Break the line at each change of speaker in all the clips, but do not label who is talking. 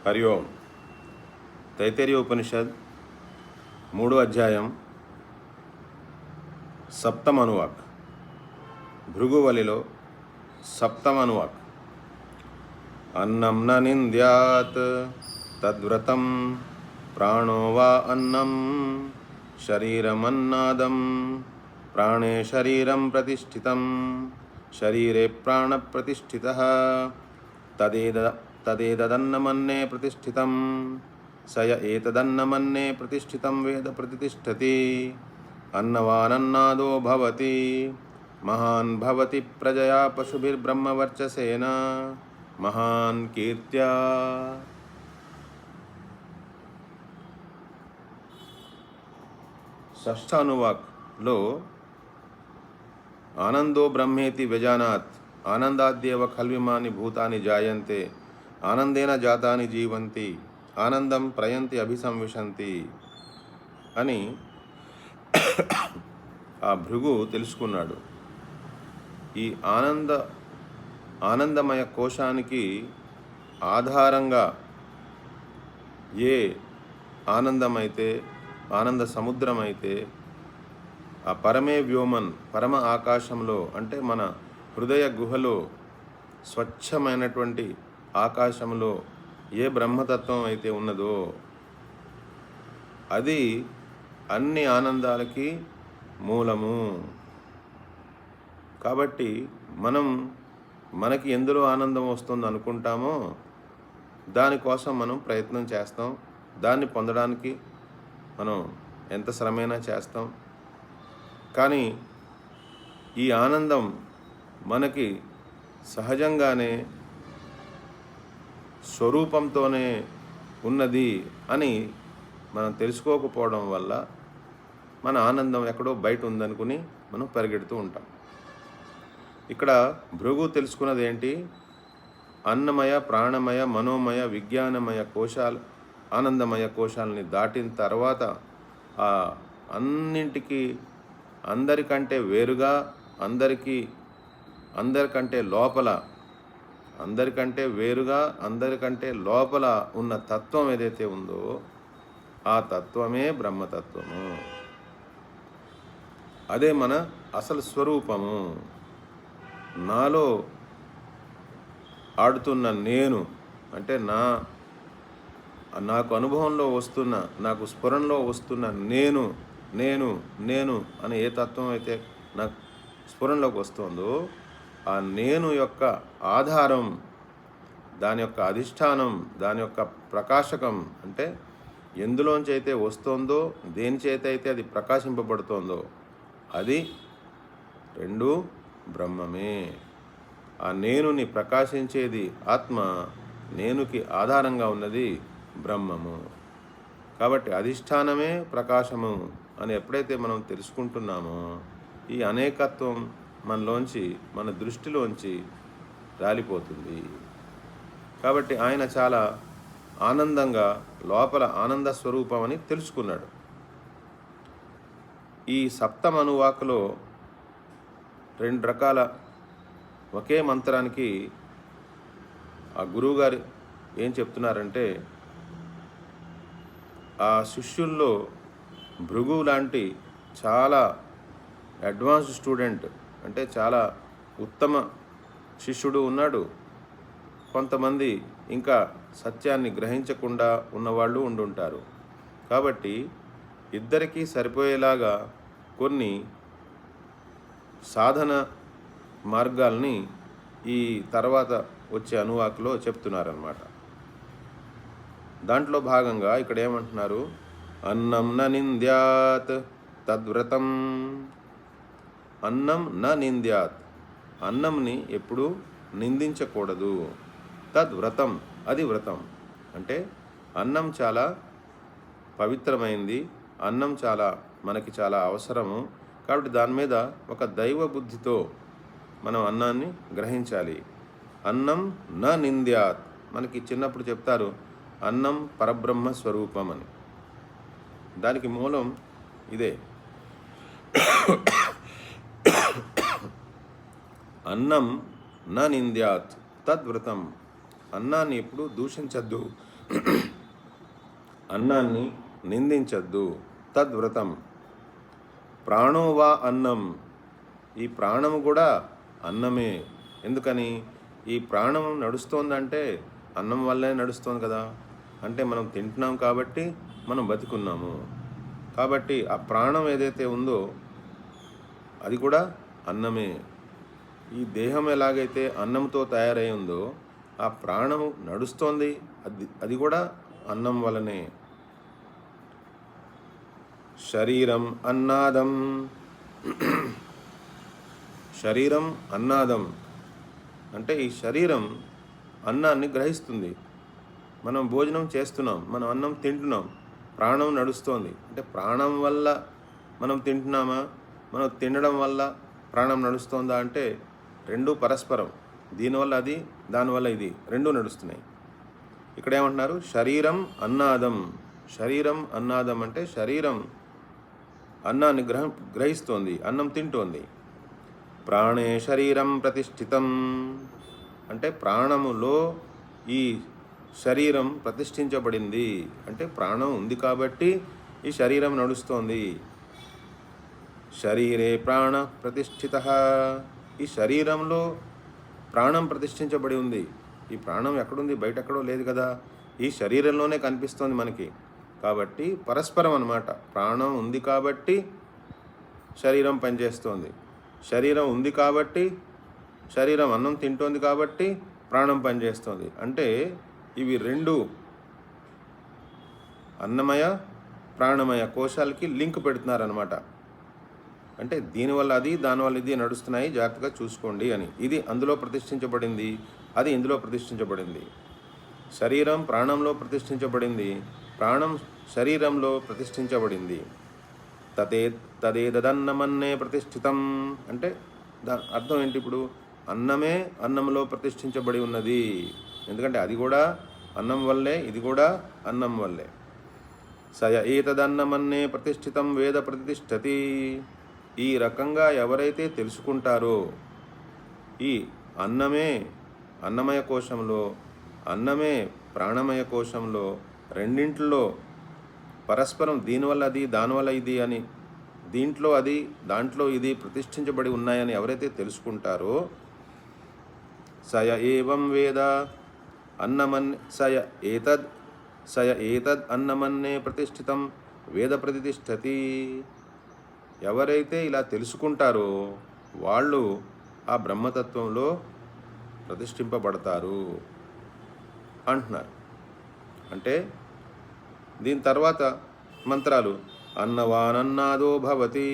హరి ఓం. తైత్తరీయ ఉపనిషద్ 3వ అధ్యాయం సప్తమనువాక్. భృగువలిలో సప్తమనువాక్. అన్నం న నింద్యాత్ తద్వ్రతం ప్రాణో వా అన్నం శరీరమన్నాదం ప్రాణే శరీరం ప్రతిష్ఠితం శరీరే ప్రాణ ప్రతిష్ఠితః తదేదన్నమన్నే ప్రతిష్ఠితం సయ ఏతదన్నమన్నే ప్రతిష్ఠితం వేద ప్రతిష్ఠతి అన్నవానన్నాదో భవతి మహాన్ భవతి ప్రజయా పశుభిర్బ్రహ్మవర్చసేన మహాన్ కీర్త్యా. షష్ఠానువాక్లో ఆనందో బ్రహ్మేతి వ్యజానాత్ ఆనందాద్యేవ ఖల్విమాని భూతాని జాయంతే ఆనందేన జాతాని జీవంతి ఆనందం ప్రయంతి అభిసంవిశంతి అని ఆ భృగు తెలుసుకున్నాడు. ఈ ఆనందమయ కోశానికి ఆధారంగా ఏ ఆనందమైతే, ఆనంద సముద్రమైతే, ఆ పరమే వ్యోమన్ పరమ ఆకాశంలో అంటే మన హృదయ గుహలో స్వచ్ఛమైనటువంటి ఆకాశంలో ఏ బ్రహ్మతత్వం అయితే ఉన్నదో అది అన్ని ఆనందాలకి మూలము. కాబట్టి మనకి ఎందులో ఆనందం వస్తుంది అనుకుంటామో దానికోసం మనం ప్రయత్నం చేస్తాం. దాన్ని పొందడానికి మనం ఎంత శ్రమైనా చేస్తాం. కానీ ఈ ఆనందం మనకి సహజంగానే స్వరూపంతోనే ఉన్నది అని మనం తెలుసుకోకపోవడం వల్ల మన ఆనందం ఎక్కడో బయట ఉందనుకుని మనం పరిగెడుతూ ఉంటాం. ఇక్కడ భృగు తెలుసుకున్నది ఏంటి? అన్నమయ, ప్రాణమయ, మనోమయ, విజ్ఞానమయ కోశాలు, ఆనందమయ కోశాలని దాటిన తర్వాత ఆ అన్నింటికి అందరికంటే వేరుగా, అందరికంటే లోపల ఉన్న తత్వం ఏదైతే ఉందో ఆ తత్వమే బ్రహ్మతత్వము. అదే మన అసలు స్వరూపము. నాలో ఆడుతున్న నేను అంటే నాకు అనుభవంలో వస్తున్న, నాకు స్ఫురణలో వస్తున్న నేను నేను నేను అనే ఏ తత్వం అయితే నాకు స్ఫురణలోకి వస్తుందో ఆ నేను యొక్క ఆధారం, దాని యొక్క అధిష్టానం, దాని యొక్క ప్రకాశకం అంటే ఎందులోంచి అయితే వస్తుందో, దేని చేత అయితే అది ప్రకాశింపబడుతోందో అది రెండు బ్రహ్మమే. ఆ నేనుని ప్రకాశించేది ఆత్మ, నేనుకి ఆధారంగా ఉన్నది బ్రహ్మము. కాబట్టి అధిష్టానమే ప్రకాశము అని ఎప్పుడైతే మనం తెలుసుకుంటున్నామో ఈ అనేకత్వం మనలోంచి, మన దృష్టిలోంచి రాలిపోతుంది. కాబట్టి ఆయన చాలా ఆనందంగా లోపల ఆనంద స్వరూపం అని తెలుసుకున్నాడు. ఈ సప్తమనువాకులో 2 రకాల ఒకే మంత్రానికి ఆ గురువుగారు ఏం చెప్తున్నారంటే, ఆ శిష్యుల్లో భృగు లాంటి చాలా అడ్వాన్స్డ్ స్టూడెంట్ అంటే చాలా ఉత్తమ శిష్యుడు ఉన్నాడు. కొంతమంది ఇంకా సత్యాన్ని గ్రహించకుండా ఉన్నవాళ్ళు ఉండుంటారు. కాబట్టి ఇద్దరికీ సరిపోయేలాగా కొన్ని సాధన మార్గాల్ని ఈ తర్వాత వచ్చే అనువాకులో చెప్తున్నారన్నమాట. దాంట్లో భాగంగా ఇక్కడ ఏమంటున్నారు? అన్నం న నింద్యాత్ తద్వ్రతం. అన్నం న నింద్యాత్, అన్నంని ఎప్పుడూ నిందించకూడదు. తద్వ్రతం, అది వ్రతం. అంటే అన్నం చాలా పవిత్రమైంది, అన్నం మనకి చాలా అవసరము. కాబట్టి దాని మీద ఒక దైవ బుద్ధితో మనం అన్నాన్ని గ్రహించాలి. అన్నం న నింద్యాత్, మనకి చిన్నప్పుడు చెప్తారు అన్నం పరబ్రహ్మ స్వరూపం అని. దానికి మూలం ఇదే. అన్నం న నింద్యాత్ తద్వ్రతం. అన్నాన్ని ఎప్పుడు దూషించద్దు, అన్నాన్ని నిందించద్దు. తద్వ్రతం ప్రాణో వా అన్నం, ఈ ప్రాణము కూడా అన్నమే. ఎందుకని? ఈ ప్రాణం నడుస్తోందంటే అన్నం వల్లే నడుస్తోంది కదా. అంటే మనం తింటున్నాం కాబట్టి మనం బతికున్నాము. కాబట్టి ఆ ప్రాణం ఏదైతే ఉందో అది కూడా అన్నమే. ఈ దేహం ఎలాగైతే అన్నంతో తయారై ఉందో ఆ ప్రాణము నడుస్తోంది, అది కూడా అన్నం వలనే. శరీరం అన్నాదం, శరీరం అన్నాదం అంటే ఈ శరీరం అన్నాన్ని గ్రహిస్తుంది. మనం భోజనం చేస్తున్నాం, మనం అన్నం తింటున్నాం, ప్రాణం నడుస్తోంది. అంటే ప్రాణం వల్ల మనం తింటున్నామా, మనం తినడం వల్ల ప్రాణం నడుస్తోందా అంటే రెండూ పరస్పరం. దీనివల్ల అది, దానివల్ల ఇది, రెండూ నడుస్తున్నాయి. ఇక్కడ ఏమంటున్నారు? శరీరం అన్నాదం. శరీరం అన్నాదం అంటే శరీరం అన్నాన్ని గ్రహిస్తోంది, అన్నం తింటోంది. ప్రాణే శరీరం ప్రతిష్ఠితం అంటే ప్రాణములో ఈ శరీరం ప్రతిష్ఠించబడింది. అంటే ప్రాణం ఉంది కాబట్టి ఈ శరీరం నడుస్తోంది. శరీరే ప్రాణ ప్రతిష్ఠిత, ఈ శరీరంలో ప్రాణం ప్రతిష్ఠించబడి ఉంది. ఈ ప్రాణం ఎక్కడుంది? బయట ఎక్కడో లేదు కదా, ఈ శరీరంలోనే కనిపిస్తోంది మనకి. కాబట్టి పరస్పరం అన్నమాట. ప్రాణం ఉంది కాబట్టి శరీరం పనిచేస్తోంది, శరీరం ఉంది కాబట్టి, శరీరం అన్నం తింటోంది కాబట్టి ప్రాణం పనిచేస్తోంది. అంటే ఇవి రెండు అన్నమయ ప్రాణమయ కోశాలకి లింక్ పెడుతున్నారనమాట. అంటే దీనివల్ల అది, దానివల్ల ఇది నడుస్తున్నాయి, జాగ్రత్తగా చూసుకోండి అని. ఇది అందులో ప్రతిష్ఠించబడింది, అది ఇందులో ప్రతిష్ఠించబడింది. శరీరం ప్రాణంలో ప్రతిష్ఠించబడింది, ప్రాణం శరీరంలో ప్రతిష్ఠించబడింది. తదేదన్నమన్నే ప్రతిష్ఠితం అంటే అర్థం ఏంటి? ఇప్పుడు అన్నమే అన్నంలో ప్రతిష్ఠించబడి ఉన్నది. ఎందుకంటే అది కూడా అన్నం వల్లే, ఇది కూడా అన్నం వల్లే. సయ ఏతదన్నమన్నే ప్రతిష్ఠితం వేద ప్రతిష్టతి. ఈ రకంగా ఎవరైతే తెలుసుకుంటారో ఈ అన్నమే అన్నమయ కోశంలో, అన్నమే ప్రాణమయ కోశంలో, రెండింటిలో పరస్పరం దీనివల్ల అది, దానివల్ల ఇది అని, దీంట్లో అది, దాంట్లో ఇది ప్రతిష్ఠించబడి ఉన్నాయని ఎవరైతే తెలుసుకుంటారో సయ ఏవం వేద సయ ఏతద్ అన్నమన్నే ప్రతిష్ఠితం వేద ప్రతిష్టతి. ఎవరైతే ఇలా తెలుసుకుంటారో వాళ్ళు ఆ బ్రహ్మతత్వంలో ప్రతిష్ఠింపబడతారు అంటున్నారు. అంటే దీని తర్వాత మంత్రాలు అన్నవానన్నాదో భవతి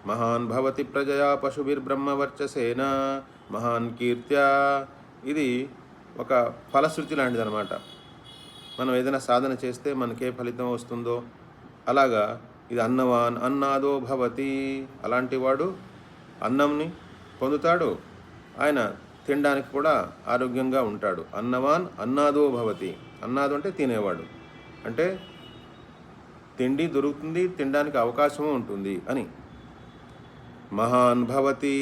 మహాన్ భవతి ప్రజయా పశుభిర్బ్రహ్మవర్చసేన మహాన్ కీర్త్యా. ఇది ఒక ఫలశ్రుతి లాంటిది అనమాట. మనం ఏదైనా సాధన చేస్తే మనకే ఫలితం వస్తుందో అలాగా ఇది అన్నవాన్ అన్నాదో భవతి. అలాంటి వాడు అన్నంని పొందుతాడు, ఆయన తినడానికి కూడా ఆరోగ్యంగా ఉంటాడు. అన్నవాన్ అన్నాదో భవతి. అన్నాదు అంటే తినేవాడు, అంటే తిండి దొరుకుతుంది, తినడానికి అవకాశము ఉంటుంది అని. మహాన్ భవతి,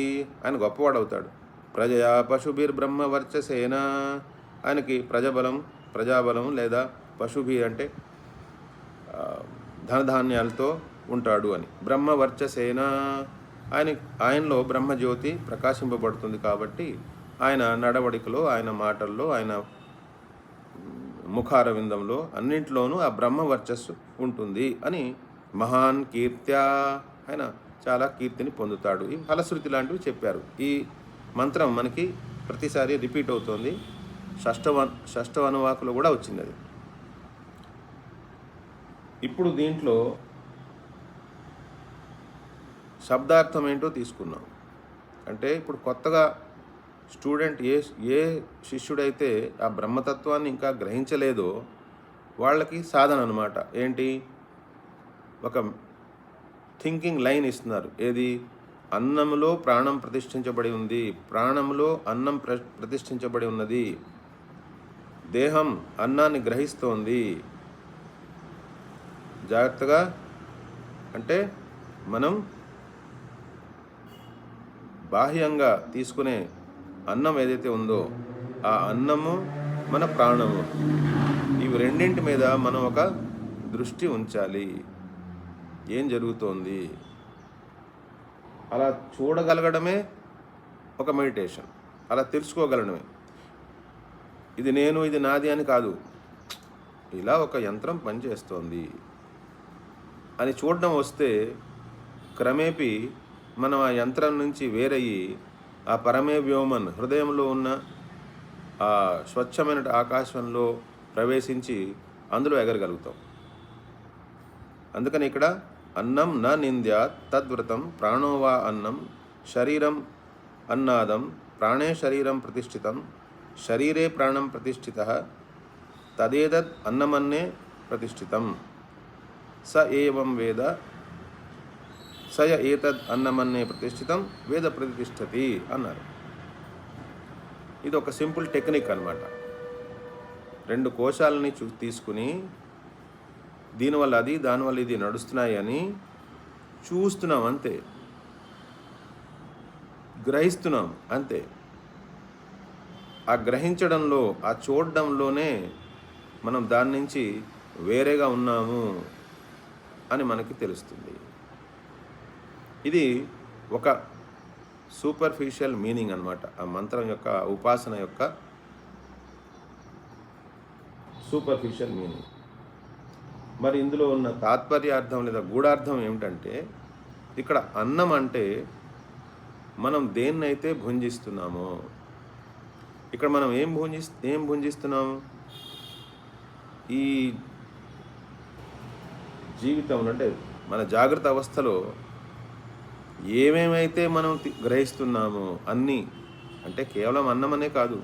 ఆయన గొప్పవాడు అవుతాడు. ప్రజయా పశుభిర్బ్రహ్మవర్చసేన, ఆయనకి ప్రజాబలం లేదా పశుభి అంటే ధనధాన్యాలతో ఉంటాడు అని. బ్రహ్మవర్చసేన, ఆయనలో బ్రహ్మజ్యోతి ప్రకాశింపబడుతుంది కాబట్టి ఆయన నడవడికలో, ఆయన మాటల్లో, ఆయన ముఖారవిందంలో అన్నింటిలోనూ ఆ బ్రహ్మవర్చస్సు ఉంటుంది అని. మహాన్ కీర్త్యా, ఆయన చాలా కీర్తిని పొందుతాడు. ఈ ఫలశ్రుతి లాంటివి చెప్పారు. ఈ మంత్రం మనకి ప్రతిసారి రిపీట్ అవుతుంది. షష్ఠవ అనువాకులో కూడా వచ్చింది అది. ఇప్పుడు దీంట్లో శబ్దార్థం ఏంటో తీసుకున్నాం. అంటే ఇప్పుడు కొత్తగా స్టూడెంట్ ఏ శిష్యుడైతే ఆ బ్రహ్మతత్వాన్ని ఇంకా గ్రహించలేదో వాళ్ళకి సాధన అన్నమాట. ఏంటి? ఒక థింకింగ్ లైన్ ఇస్తున్నారు. ఏది? అన్నంలో ప్రాణం ప్రతిష్ఠించబడి ఉంది, ప్రాణంలో అన్నం ప్రతిష్ఠించబడి ఉన్నది, దేహం అన్నాన్ని గ్రహిస్తోంది. జాగ్రత్తగా, అంటే మనం బాహ్యంగా తీసుకునే అన్నం ఏదైతే ఉందో ఆ అన్నము మన ప్రాణము. ఇవి రెండింటి మీద మనం ఒక దృష్టి ఉంచాలి. ఏం జరుగుతోంది అలా చూడగలగడమే ఒక మెడిటేషన్. అలా తెలుసుకోగలడమే. ఇది నేను, ఇది నాది అని కాదు. ఇలా ఒక యంత్రం పనిచేస్తోంది అని చూడడం వస్తే క్రమేపీ మనం ఆ యంత్రం నుంచి వేరయ్యి ఆ పరమే వ్యోమన్ హృదయంలో ఉన్న ఆ స్వచ్ఛమైన ఆకాశంలో ప్రవేశించి అందులో ఎగరగలుగుతాం. అందుకని ఇక్కడ అన్నం న నింద్యాత్ తద్వ్రతం ప్రాణో వా అన్నం శరీరం అన్నాదం ప్రాణే శరీరం ప్రతిష్ఠితం శరీరే ప్రాణం ప్రతిష్ఠితః తదేతద్ అన్నమన్నే ప్రతిష్ఠితం స ఏవం వేద సయ ఏతద్ అన్నమన్నే ప్రతిష్ఠితం వేద ప్రతిష్ఠతి అన్నారు. ఇది ఒక సింపుల్ టెక్నిక్ అన్నమాట. రెండు కోశాలని తీసుకుని దీనివల్ల అది దానివల్ల ఇది నడుస్తున్నాయి అని చూస్తున్నాం అంతే, గ్రహిస్తున్నాం అంతే. ఆ గ్రహించడంలో, ఆ చూడడంలోనే మనం దాని నుంచి వేరేగా ఉన్నాము అని మనకి తెలుస్తుంది. ఇది ఒక సూపర్ఫిషియల్ మీనింగ్ అన్నమాట. ఆ మంత్రం యొక్క, ఉపాసన యొక్క సూపర్ఫిషియల్ మీనింగ్. మరి ఇందులో ఉన్న తాత్పర్యార్థం లేదా గూఢార్థం ఏమిటంటే, ఇక్కడ అన్నం అంటే మనం దేన్నైతే భుంజిస్తున్నామో, ఇక్కడ మనం ఏం భుంజిస్తున్నాము? ఈ జీవితంలో అంటే మన జాగ్రత్త అవస్థలో ఏమేమైతే మనం గ్రహిస్తున్నామో అన్నీ, అంటే కేవలం అన్నమనే కాదు,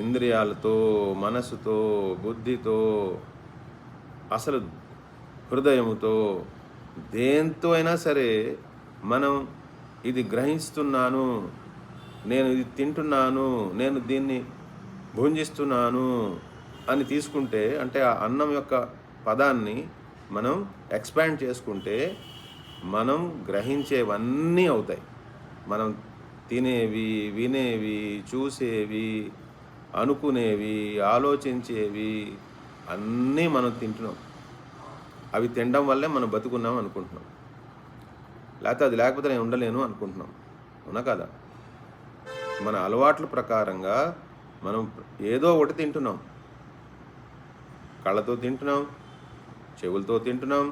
ఇంద్రియాలతో, మనసుతో, బుద్ధితో, అసలు హృదయముతో, దేంతో అయినా సరే మనం ఇది గ్రహిస్తున్నాను, నేను ఇది తింటున్నాను, నేను దీన్ని భుంజిస్తున్నాను అని తీసుకుంటే, అంటే ఆ అన్నం యొక్క పదాన్ని మనం ఎక్స్పాండ్ చేసుకుంటే మనం గ్రహించేవన్నీ అవుతాయి. మనం తినేవి, వినేవి, చూసేవి, అనుకునేవి, ఆలోచించేవి అన్నీ మనం తింటున్నాం. అవి తినడం వల్లే మనం బతుకున్నాం అనుకుంటున్నాం. లేకపోతే అది లేకపోతే నేను ఉండలేను అనుకుంటున్నాం. అవునా కదా? మన అలవాట్ల ప్రకారంగా మనం ఏదో ఒకటి తింటున్నాం. కళ్ళతో తింటున్నాం, చెవులతో తింటున్నాం,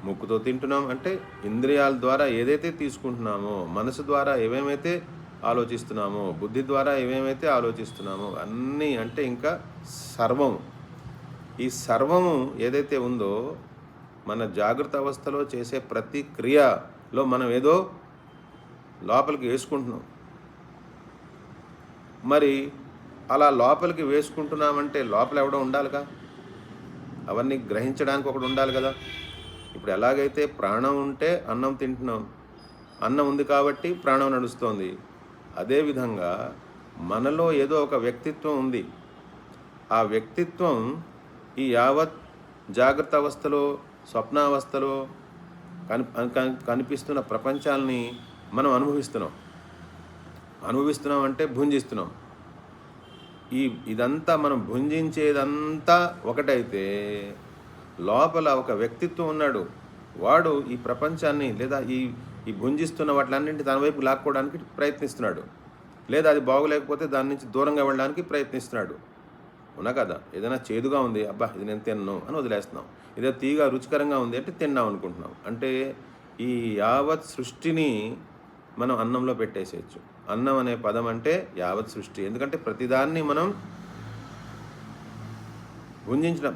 ముక్కుతో తింటున్నాం. అంటే ఇంద్రియాల ద్వారా ఏదైతే తీసుకుంటున్నామో, మనసు ద్వారా ఏమేమైతే ఆలోచిస్తున్నామో, బుద్ధి ద్వారా ఏమేమైతే ఆలోచిస్తున్నామో అన్నీ, అంటే ఇంకా సర్వము, ఈ సర్వము ఏదైతే ఉందో మన జాగ్రత్త అవస్థలో చేసే ప్రతి క్రియలో మనం ఏదో లోపలికి వేసుకుంటున్నాం. మరి అలా లోపలికి వేసుకుంటున్నామంటే లోపల ఎవడో ఉండాలిగా, అవన్నీ గ్రహించడానికి ఒకడు ఉండాలి కదా. ఇప్పుడు ఎలాగైతే ప్రాణం ఉంటే అన్నం తింటున్నాం, అన్నం ఉంది కాబట్టి ప్రాణం నడుస్తోంది. అదేవిధంగా మనలో ఏదో ఒక వ్యక్తిత్వం ఉంది. ఆ వ్యక్తిత్వం ఈ యావత్ జాగ్రత్త అవస్థలో, స్వప్నావస్థలో కనిపిస్తున్న ప్రపంచాలని మనం అనుభవిస్తున్నాం అంటే భుంజిస్తున్నాం. ఇదంతా మనం భుంజించేదంతా ఒకటైతే లోపల ఒక వ్యక్తిత్వం ఉన్నాడు. వాడు ఈ ప్రపంచాన్ని లేదా ఈ భుంజిస్తున్న వాటిలన్నింటి తన వైపు లాక్కోవడానికి ప్రయత్నిస్తున్నాడు, లేదా అది బాగోలేకపోతే దాని నుంచి దూరంగా వెళ్ళడానికి ప్రయత్నిస్తున్నాడు. అవునా కదా? ఏదైనా చేదుగా ఉంది, అబ్బా ఇది నేను తిన్నాను అని వదిలేస్తున్నాం. ఏదో తీగా రుచికరంగా ఉంది అంటే తిన్నాం అనుకుంటున్నాం. అంటే ఈ యావత్ సృష్టిని మనం అన్నంలో పెట్టేసేయచ్చు. అన్నం అనే పదం అంటే యావత్ సృష్టి. ఎందుకంటే ప్రతిదాన్ని మనం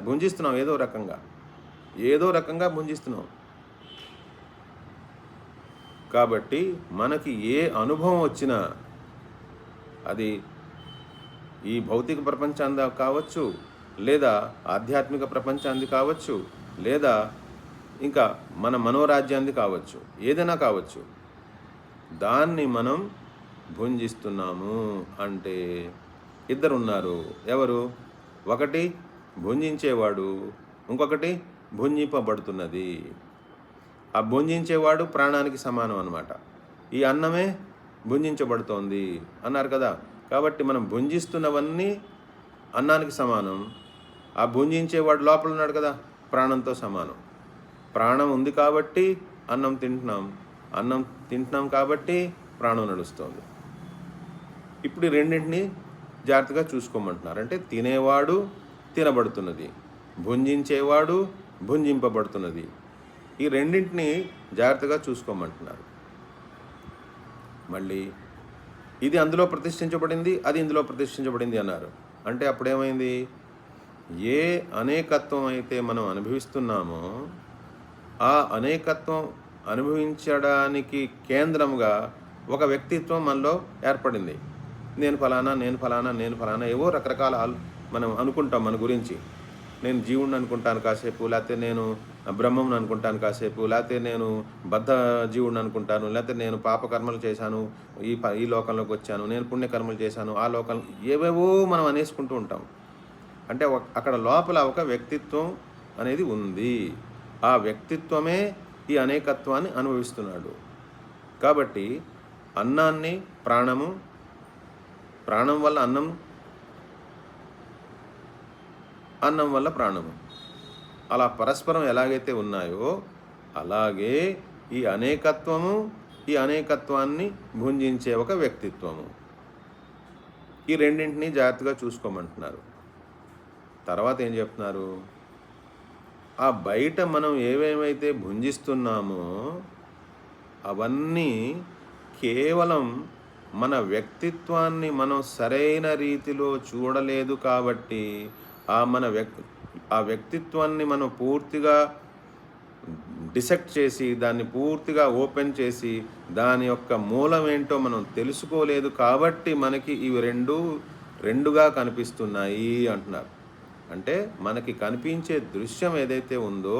భుంజిస్తున్నాం, ఏదో రకంగా భుంజిస్తున్నాం. కాబట్టి మనకి ఏ అనుభవం వచ్చినా, అది ఈ భౌతిక ప్రపంచాన్ని కావచ్చు, లేదా ఆధ్యాత్మిక ప్రపంచాన్ని కావచ్చు, లేదా ఇంకా మన మనోరాజ్యాన్ని కావచ్చు, ఏదైనా కావచ్చు, దాన్ని మనం భుంజిస్తున్నాము. అంటే ఇద్దరున్నారు. ఎవరు? ఒకటి భుంజించేవాడు, ఇంకొకటి భుంజింపబడుతున్నది. ఆ భుంజించేవాడు ప్రాణానికి సమానం అన్నమాట. ఈ అన్నమే భుంజించబడుతోంది అన్నారు కదా. కాబట్టి మనం భుంజిస్తున్నవన్నీ అన్నానికి సమానం. ఆ భుంజించేవాడు లోపల ఉన్నాడు కదా, ప్రాణంతో సమానం. ప్రాణం ఉంది కాబట్టి అన్నం తింటున్నాం, అన్నం తింటున్నాం కాబట్టి ప్రాణం నడుస్తుంది. ఇప్పుడు ఈ రెండింటిని జాగ్రత్తగా చూసుకోమంటున్నారు. అంటే తినేవాడు తినబడుతున్నది, భుంజించేవాడు భుంజింపబడుతున్నది. ఈ రెండింటిని జాగ్రత్తగా చూసుకోమంటున్నారు. మళ్ళీ ఇది అందులో ప్రతిష్ఠించబడింది, అది ఇందులో ప్రతిష్ఠించబడింది అన్నారు. అంటే అప్పుడేమైంది? ఏ అనేకత్వం అయితే మనం అనుభవిస్తున్నామో ఆ అనేకత్వం అనుభవించడానికి కేంద్రంగా ఒక వ్యక్తిత్వం మనలో ఏర్పడింది. నేను ఫలానా, నేను ఫలానా, నేను ఫలానా, ఏవో రకరకాల మనం అనుకుంటాం మన గురించి. నేను జీవుడిని అనుకుంటాను కాసేపు, లేకపోతే నేను బ్రహ్మం అనుకుంటాను కాసేపు, లేకపోతే నేను బద్ధ జీవుడిని అనుకుంటాను, లేకపోతే నేను పాపకర్మలు చేశాను, ఈ లోకంలోకి వచ్చాను, నేను పుణ్యకర్మలు చేశాను, ఆ లోకం, ఏవేవో మనం అనేసుకుంటూ ఉంటాం. అంటే అక్కడ లోపల ఒక వ్యక్తిత్వం అనేది ఉంది. ఆ వ్యక్తిత్వమే ఈ అనేకత్వాన్ని అనుభవిస్తున్నాడు. కాబట్టి అన్నాన్ని ప్రాణము, ప్రాణం వల్ల అన్నం, అన్నం వల్ల ప్రాణము, అలా పరస్పరం ఎలాగైతే ఉన్నాయో అలాగే ఈ అనేకత్వము, ఈ అనేకత్వాన్ని భుంజించే ఒక వ్యక్తిత్వము. ఈ రెండింటినీ జాగ్రత్తగా చూసుకోమంటున్నారు. తర్వాత ఏం చెప్తున్నారు? ఆ బయట మనం ఏవేమైతే భుంజిస్తున్నామో అవన్నీ కేవలం మన వ్యక్తిత్వాన్ని మనం సరైన రీతిలో చూడలేదు కాబట్టి ఆ వ్యక్తిత్వాన్ని మనం పూర్తిగా డిసెక్ట్ చేసి, దాన్ని పూర్తిగా ఓపెన్ చేసి, దాని యొక్క మూలం ఏంటో మనం తెలుసుకోలేదు కాబట్టి మనకి ఇవి రెండుగా కనిపిస్తున్నాయి అంటున్నారు. అంటే మనకి కనిపించే దృశ్యం ఏదైతే ఉందో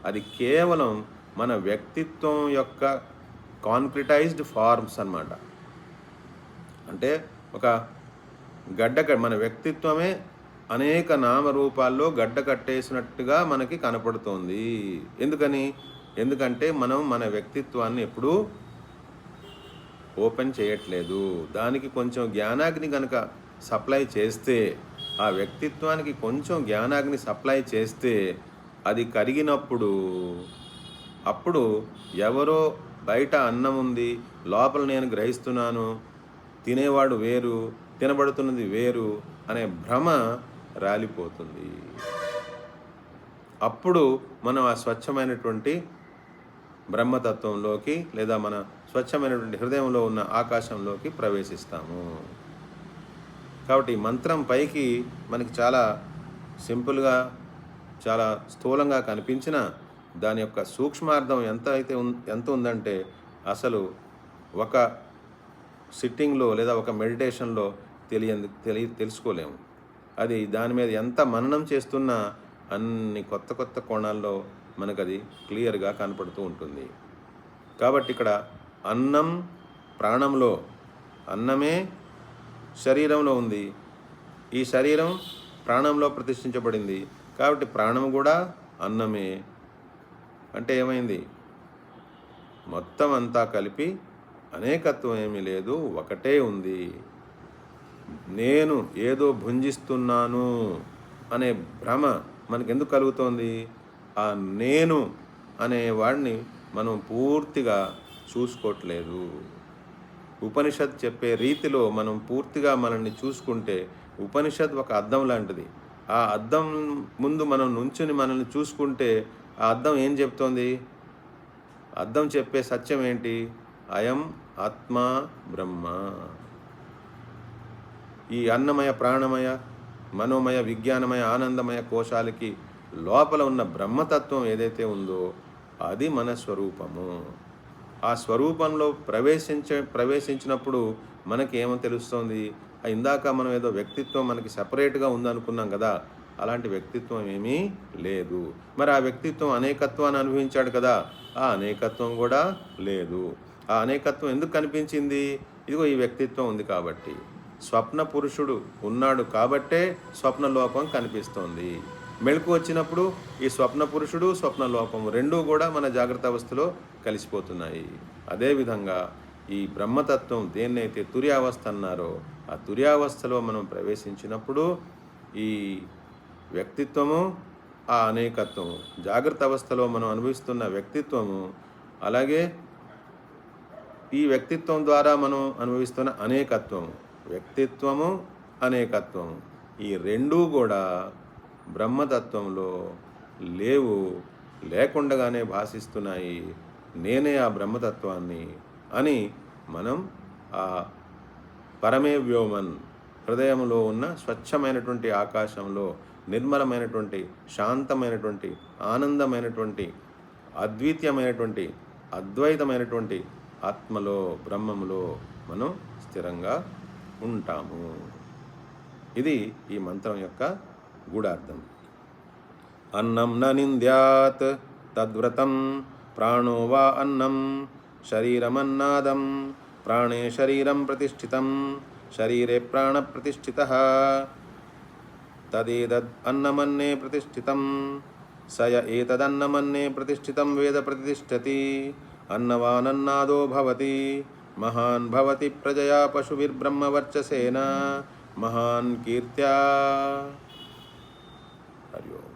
అది కేవలం మన వ్యక్తిత్వం యొక్క కాంక్రిటైజ్డ్ ఫార్మ్స్ అన్నమాట. అంటే ఒక మన వ్యక్తిత్వమే అనేక నామరూపాల్లో గడ్డ కట్టేసినట్టుగా మనకి కనపడుతోంది. ఎందుకంటే మనం మన వ్యక్తిత్వాన్ని ఎప్పుడూ ఓపెన్ చేయట్లేదు. దానికి కొంచెం జ్ఞానాగ్ని కనుక సప్లై చేస్తే, ఆ వ్యక్తిత్వానికి కొంచెం జ్ఞానాగ్ని సప్లై చేస్తే అది కరిగినప్పుడు అప్పుడు ఎవరో బయట అన్నం ఉంది, లోపల నేను గ్రహిస్తున్నాను, తినేవాడు వేరు, తినబడుతున్నది వేరు అనే భ్రమ రాలిపోతుంది. అప్పుడు మనం ఆ స్వచ్ఛమైనటువంటి బ్రహ్మతత్వంలోకి, లేదా మన స్వచ్ఛమైనటువంటి హృదయంలో ఉన్న ఆకాశంలోకి ప్రవేశిస్తాము. కాబట్టి ఈ మంత్రం పైకి మనకి చాలా సింపుల్గా, చాలా స్థూలంగా కనిపించిన దాని యొక్క సూక్ష్మార్థం ఎంత ఉందంటే అసలు ఒక సిట్టింగ్లో లేదా ఒక మెడిటేషన్లో తెలుసుకోలేము. అది దాని మీద ఎంత మననం చేస్తున్నా అన్ని కొత్త కోణాల్లో మనకు అది క్లియర్గా కనపడుతూ ఉంటుంది. కాబట్టి ఇక్కడ అన్నం ప్రాణంలో, అన్నమే శరీరంలో ఉంది, ఈ శరీరం ప్రాణంలో ప్రతిష్ఠించబడింది. కాబట్టి ప్రాణం కూడా అన్నమే. అంటే ఏమైంది? మొత్తం అంతా కలిపి అనేకత్వం ఏమీ లేదు, ఒకటే ఉంది. నేను ఏదో భుంజిస్తున్నాను అనే భ్రమ మనకెందుకు కలుగుతోంది? ఆ నేను అనేవాడిని మనం పూర్తిగా చూసుకోవట్లేదు. ఉపనిషత్ చెప్పే రీతిలో మనం పూర్తిగా మనల్ని చూసుకుంటే, ఉపనిషత్ ఒక అద్దం లాంటిది. ఆ అద్దం ముందు మనం నుంచుని మనల్ని చూసుకుంటే ఆ అద్దం ఏం చెప్తోంది? అద్దం చెప్పే సత్యం ఏంటి? అయం ఆత్మ బ్రహ్మ. ఈ అన్నమయ, ప్రాణమయ, మనోమయ, విజ్ఞానమయ, ఆనందమయ కోశాలకి లోపల ఉన్న బ్రహ్మతత్వం ఏదైతే ఉందో అది మన స్వరూపము. ఆ స్వరూపంలో ప్రవేశించినప్పుడు మనకి ఏమో తెలుస్తుంది? ఇందాక మనం ఏదో వ్యక్తిత్వం మనకి సపరేట్గా ఉందనుకున్నాం కదా, అలాంటి వ్యక్తిత్వం ఏమీ లేదు. మరి ఆ వ్యక్తిత్వం అనేకత్వాన్ని అనుభవించాడు కదా, ఆ అనేకత్వం కూడా లేదు. ఆ అనేకత్వం ఎందుకు కనిపించింది? ఇదిగో ఈ వ్యక్తిత్వం ఉంది కాబట్టి. స్వప్న పురుషుడు ఉన్నాడు కాబట్టే స్వప్నలోకం కనిపిస్తోంది. మెళుకు వచ్చినప్పుడు ఈ స్వప్న పురుషుడు, స్వప్నలోకము రెండూ కూడా మన జాగ్రత్త అవస్థలో కలిసిపోతున్నాయి. అదేవిధంగా ఈ బ్రహ్మతత్వం దేన్నైతే తుర్యావస్థ అన్నారో ఆ తుర్యావస్థలో మనం ప్రవేశించినప్పుడు ఈ వ్యక్తిత్వము, ఆ అనేకత్వము, జాగ్రత్త అవస్థలో మనం అనుభవిస్తున్న వ్యక్తిత్వము, అలాగే ఈ వ్యక్తిత్వం ద్వారా మనం అనుభవిస్తున్న అనేకత్వము, వ్యక్తిత్వము అనేకత్వము, ఈ రెండూ కూడా బ్రహ్మతత్వంలో లేవు, లేకుండగానే భాషిస్తున్నాయి. నేనే ఆ బ్రహ్మతత్వాన్ని అని మనం ఆ పరమే వ్యోమన్ హృదయంలో ఉన్న స్వచ్ఛమైనటువంటి ఆకాశంలో నిర్మలమైనటువంటి శాంతమైనటువంటి ఆనందమైనటువంటి అద్వితీయమైనటువంటి అద్వైతమైనటువంటి ఆత్మలో బ్రహ్మములో మనం స్థిరంగా ఉంటాము. ఇది ఈ మంత్రం యొక్క గూఢార్థం. అన్నం న నింద్యాత్ తద్వ్రతం ప్రాణో వా అన్నం శరీరమన్నాదం ప్రాణే శరీరం ప్రతిష్ఠితం శరీరే ప్రాణ ప్రతిష్ఠితః తదేతద్ అన్నమన్నే ప్రతిష్ఠితం సయ ఏతదన్నమన్నే ప్రతిష్ఠితం వేద ప్రతిష్ఠతి అన్నవానన్నాదో భవతి మహాన్ భవతి ప్రజయా పశుభిర్బ్రహ్మవర్చసేన మహాన్ కీర్త్యా. హరి ఓం.